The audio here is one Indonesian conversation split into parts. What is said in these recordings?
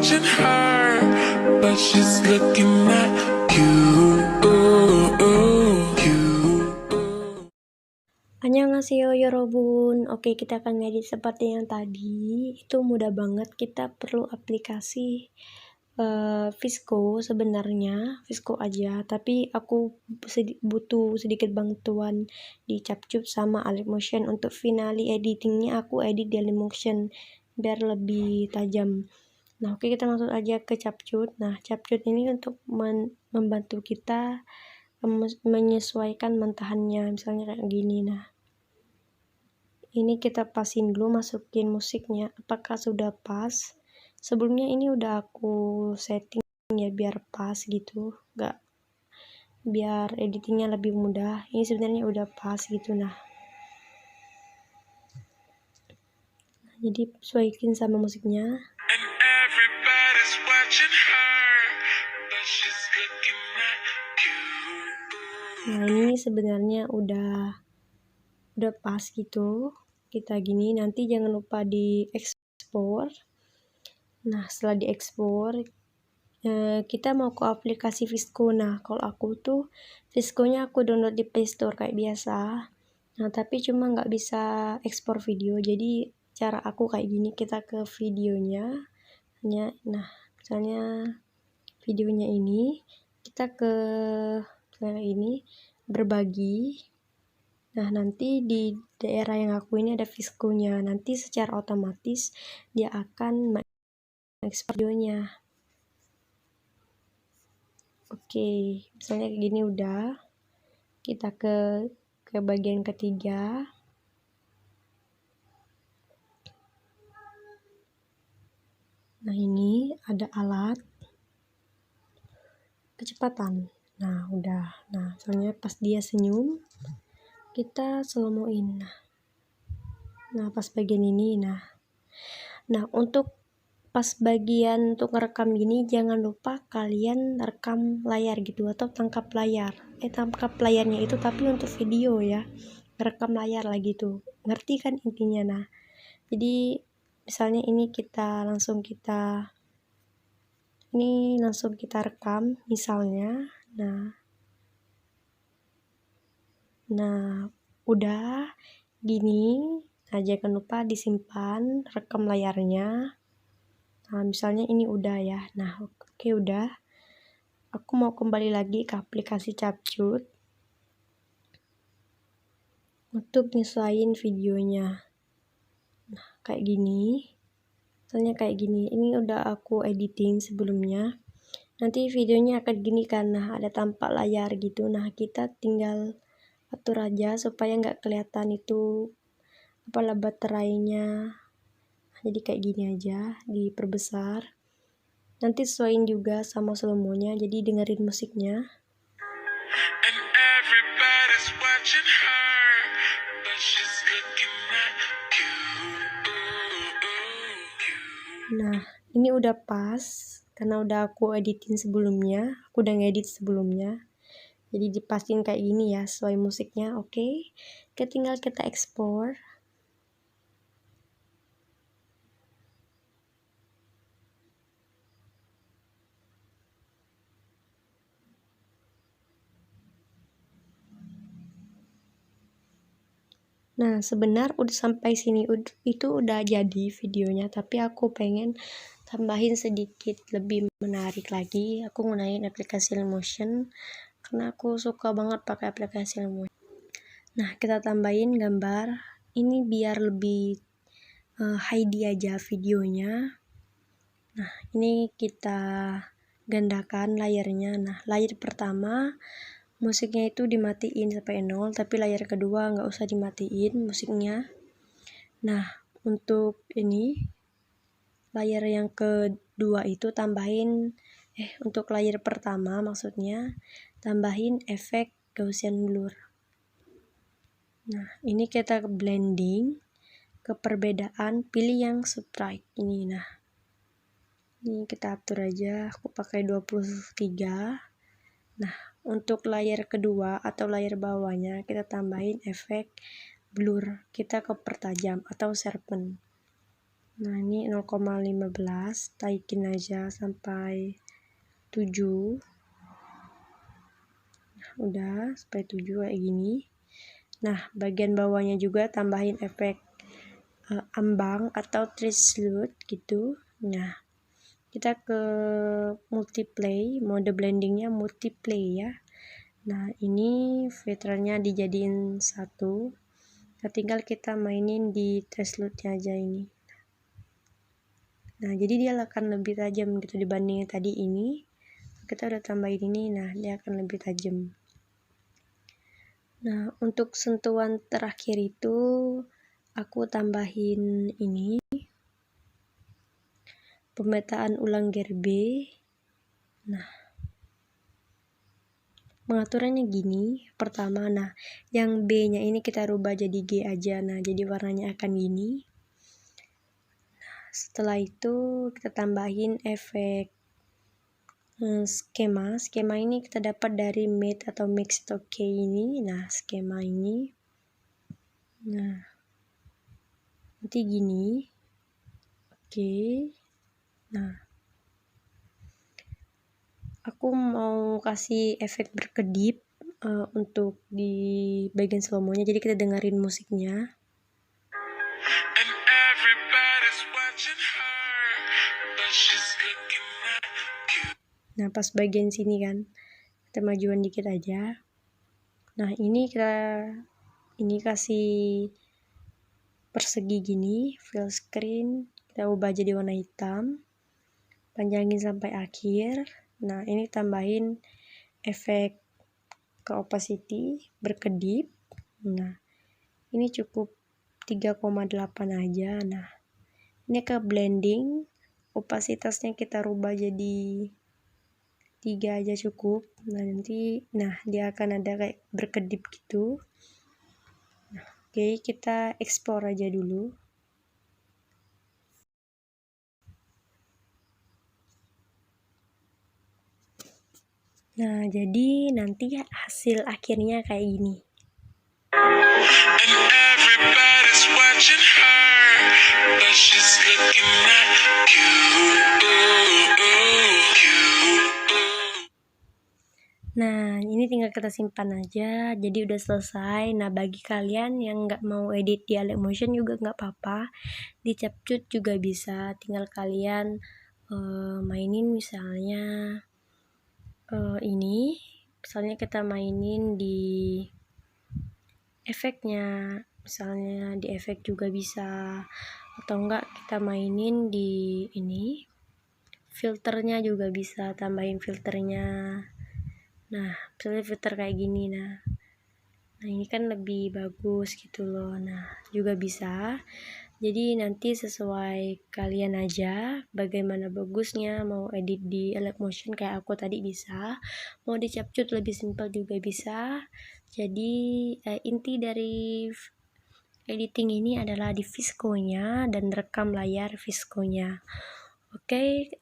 watching her, but she's looking at you. Annyeonghaseyo yorobun. Oke, kita akan ngedit seperti yang tadi. Itu mudah banget. Kita perlu aplikasi VSCO sebenarnya, VSCO aja. Tapi aku butuh sedikit bantuan di Capcut sama Dailymotion. Untuk finally editingnya aku edit di Dailymotion biar lebih tajam. Nah, oke, kita masuk aja ke Capcut. Nah, Capcut ini untuk membantu kita menyesuaikan mentahannya, misalnya kayak gini. Nah, ini kita pasin dulu, masukin musiknya apakah sudah pas. Sebelumnya ini udah aku setting ya biar pas gitu, biar editingnya lebih mudah. Ini sebenarnya udah pas gitu. Nah, jadi sesuaiin sama musiknya. Nah, ini sebenarnya udah pas gitu. Kita gini, nanti jangan lupa di ekspor. Nah, setelah diekspor kita mau ke aplikasi VSCO. Nah, kalau aku tuh VSCO-nya aku download di Play Store kayak biasa. Nah, tapi cuma nggak bisa ekspor video. Jadi cara aku kayak gini, kita ke videonya. Nah, misalnya videonya ini, kita ke ini, berbagi. Nah, nanti di daerah yang aku ini ada VSCO-nya. Nanti secara otomatis dia akan mengekspor videonya. Oke, misalnya kayak gini udah. Kita ke bagian ketiga. Nah, ini ada alat kecepatan. Nah, udah. Nah, soalnya pas dia senyum, kita slow-moin. Nah, pas bagian ini. Nah, untuk pas bagian untuk ngerekam gini, jangan lupa kalian rekam layar gitu, atau tangkap layar. Tangkap layarnya itu tapi untuk video ya. Rekam layar lah gitu. Ngerti kan intinya? Nah, jadi misalnya ini langsung kita rekam misalnya. Nah, udah gini. Nah, jangan lupa disimpan rekam layarnya. Nah, misalnya ini udah ya. Nah, oke, udah. Aku mau kembali lagi ke aplikasi Capcut untuk nyesuaiin videonya. Nah, kayak gini. Misalnya kayak gini. Ini udah aku editing sebelumnya. Nanti videonya akan gini kan. Nah, ada tampak layar gitu. Nah, kita tinggal atur aja supaya nggak kelihatan itu baterainya. Jadi kayak gini aja, diperbesar. Nanti sesuaiin juga sama slow-mo-nya, jadi dengerin musiknya. Nah, ini udah pas karena udah aku editin sebelumnya, aku udah ngedit sebelumnya. Jadi dipasin kayak gini ya, sesuai musiknya. Oke. Tinggal kita ekspor. Nah, sebenarnya udah sampai sini itu udah jadi videonya, tapi aku pengen tambahin sedikit lebih menarik lagi. Aku gunain aplikasi Dailymotion karena aku suka banget pakai aplikasi Dailymotion. Nah, kita tambahin gambar ini biar lebih HD aja videonya. Nah, ini kita gandakan layarnya. Nah, layar pertama musiknya itu dimatiin sampai 0, tapi layar kedua nggak usah dimatiin musiknya. Nah, untuk ini layar yang kedua itu tambahin untuk layar pertama maksudnya tambahin efek Gaussian blur. Nah, ini kita ke blending, ke perbedaan, pilih yang sprite ini. Nah, ini kita atur aja, aku pakai 23. Nah, untuk layar kedua atau layar bawahnya kita tambahin efek blur, kita ke pertajam atau sharpen. Nah ini 0,15, taikin aja sampai 7. Nah, udah sampai 7 kayak gini. Nah bagian bawahnya juga tambahin efek ambang atau trace gitu. Nah kita ke multiplay, mode blendingnya multiplay ya. Nah ini filternya dijadiin 1. Nah tinggal kita mainin di trace nya aja ini. Nah jadi dia akan lebih tajam gitu dibanding tadi ini. Kita udah tambahin ini, nah dia akan lebih tajam. Nah untuk sentuhan terakhir itu aku tambahin ini, pemetaan ulang gerbe. Nah pengaturannya gini. Pertama, nah yang B nya ini kita rubah jadi G aja. Nah jadi warnanya akan gini. Setelah itu kita tambahin efek skema ini kita dapat dari matte atau mix atau K ini. Nah skema ini, nah nanti gini. Oke. Nah aku mau kasih efek berkedip untuk di bagian slow mo-nya, jadi kita dengerin musiknya. And everybody's watching her, but she's looking at you. Nah pas bagian sini kan kita majuan dikit aja. Nah ini kasih persegi gini, fill screen kita ubah jadi warna hitam, panjangin sampai akhir. Nah ini tambahin efek ke opacity berkedip. Nah ini cukup 3,8 aja. Nah ini ke blending, opasitasnya kita rubah jadi 3 aja cukup. Nah nanti dia akan ada kayak berkedip gitu. Nah, oke, kita explore aja dulu. Nah jadi nanti hasil akhirnya kayak gini. And everybody's watching her, but she's looking at you. Nah ini tinggal kita simpan aja, jadi udah selesai. Nah bagi kalian yang nggak mau edit di Alecmotion juga nggak apa-apa, di CapCut juga bisa. Tinggal kalian mainin misalnya ini, misalnya kita mainin di efeknya, misalnya di efek juga bisa, atau enggak kita mainin di ini, filternya juga bisa, tambahin filternya. Nah misalnya filter kayak gini, nah ini kan lebih bagus gitu loh. Nah juga bisa, jadi nanti sesuai kalian aja bagaimana bagusnya. Mau edit di Alecmotion kayak aku tadi bisa, mau di CapCut lebih simpel juga bisa. Jadi inti dari editing ini adalah di Visco-nya dan rekam layar Visco-nya. Oke,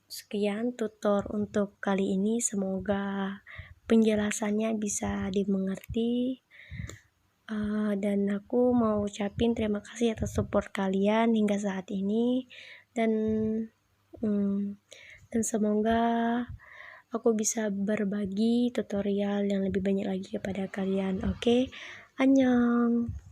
sekian tutor untuk kali ini, semoga penjelasannya bisa dimengerti. Dan aku mau ucapin terima kasih atas support kalian hingga saat ini, dan semoga aku bisa berbagi tutorial yang lebih banyak lagi kepada kalian. Oke, annyeong.